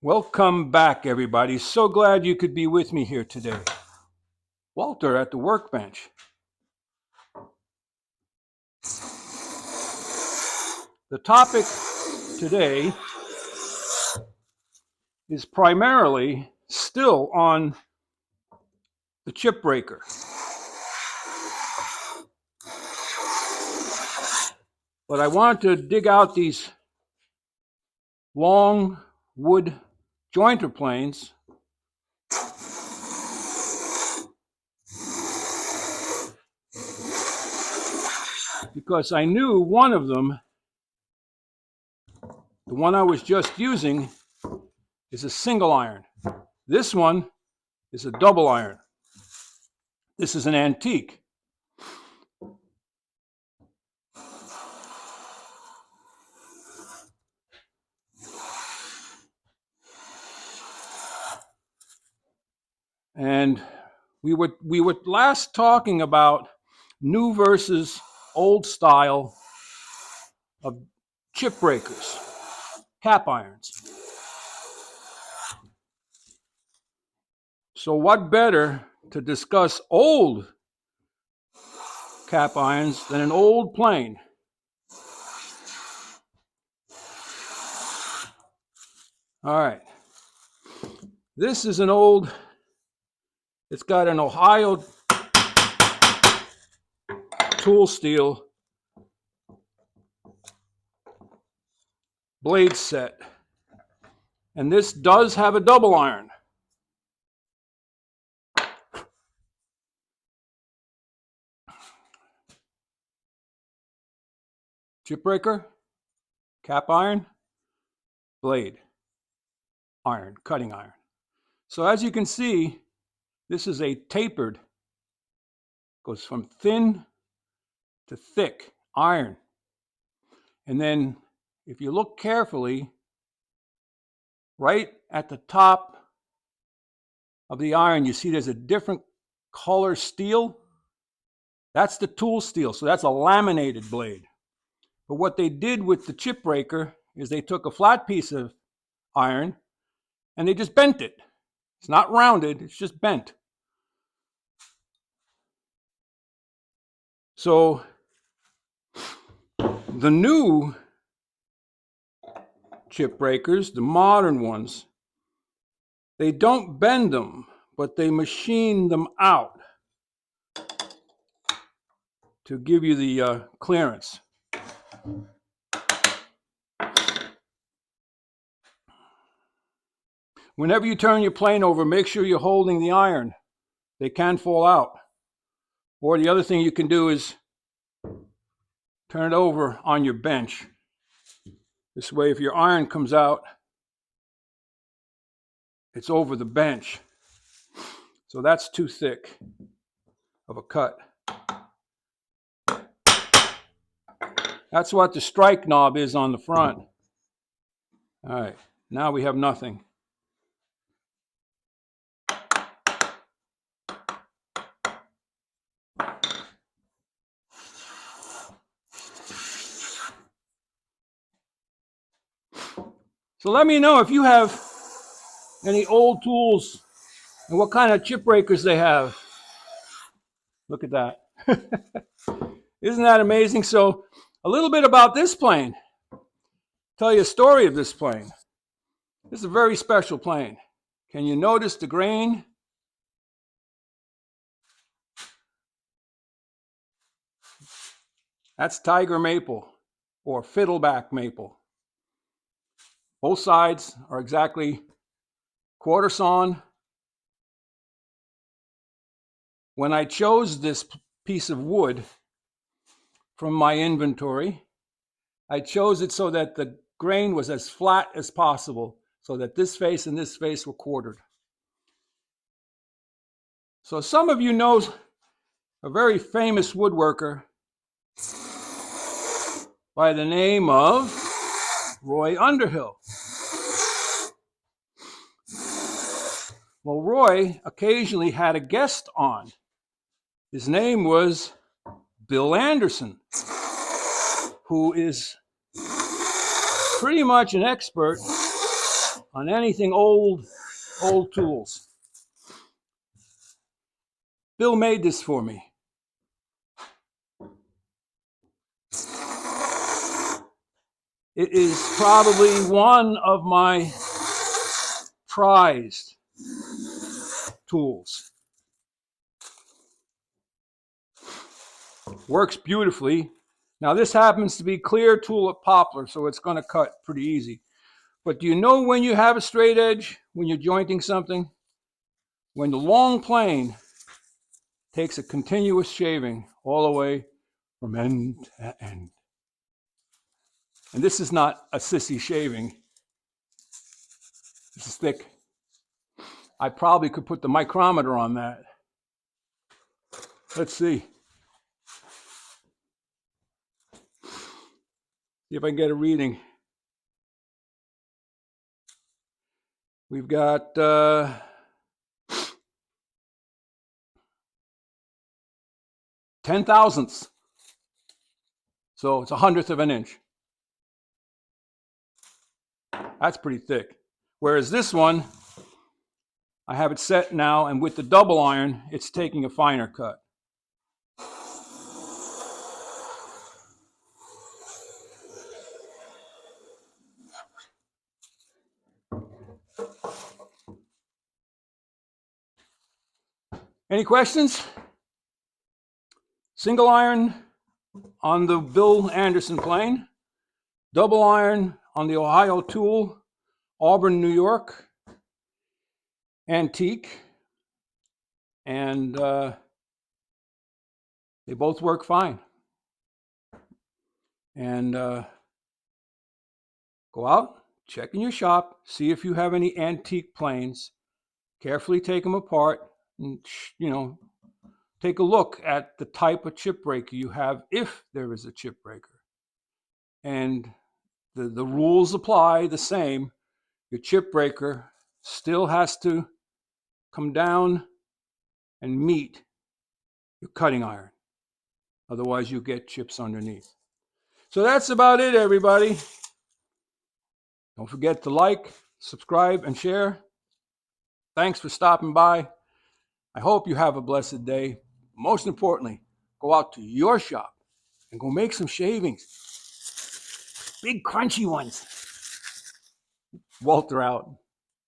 Welcome back, everybody. So glad you could be with me here today. Walter at the workbench. The topic today is primarily still on the chip breaker. But I want to dig out these long wood jointer planes because I knew one of them, the one I was just using, is a single iron. This one is a double iron. This is an antique. And we were last talking about new versus old style of chip breakers, cap irons. So what better to discuss old cap irons than an old plane? All right. This is an old, it's got an Ohio tool steel blade set. And this does have a double iron. Chip breaker, cap iron, blade, iron, cutting iron. So as you can see, this is a tapered, goes from thin to thick iron. And then if you look carefully, right at the top of the iron, you see there's a different color steel. That's the tool steel, so that's a laminated blade. But what they did with the chip breaker is they took a flat piece of iron and they just bent it. It's not rounded, it's just bent. So the new chip breakers, the modern ones, they don't bend them, but they machine them out to give you the clearance. Whenever you turn your plane over, make sure you're holding the iron. They can fall out. Or the other thing you can do is turn it over on your bench. This way, if your iron comes out, it's over the bench. So that's too thick of a cut. That's what the strike knob is on the front. All right, now we have nothing. So let me know if you have any old tools and what kind of chip breakers they have. Look at that. Isn't that amazing? So a little bit about this plane. Tell you a story of this plane. This is a very special plane. Can you notice the grain? That's tiger maple or fiddleback maple. Both sides are exactly quarter sawn. When I chose this piece of wood from my inventory, I chose it so that the grain was as flat as possible, so that this face and this face were quartered. So some of you know a very famous woodworker by the name of Roy Underhill. Well, Roy occasionally had a guest on. His name was Bill Anderson, who is pretty much an expert on anything old tools. Bill made this for me. It is probably one of my prized tools. Works beautifully. Now this happens to be clear tulip poplar, so it's going to cut pretty easy. But do you know when you have a straight edge, when you're jointing something? When the long plane takes a continuous shaving all the way from end to end. And this is not a sissy shaving. This is thick. I probably could put the micrometer on that. Let's see. See if I can get a reading. We've got 10 thousandths. So it's 1/100 of an inch. That's pretty thick. Whereas this one, I have it set now, and with the double iron, it's taking a finer cut. Any questions? Single iron on the Bill Anderson plane, double iron on the Ohio tool, Auburn, New York, antique, and they both work fine. And go out, check in your shop, see if you have any antique planes, carefully take them apart, and take a look at the type of chip breaker you have, if there is a chip breaker. And the rules apply the same. Your chip breaker still has to come down and meet your cutting iron. Otherwise, you get chips underneath. So that's about it, everybody. Don't forget to like, subscribe, and share. Thanks for stopping by. I hope you have a blessed day. Most importantly, go out to your shop and go make some shavings. Big crunchy ones. Walter out.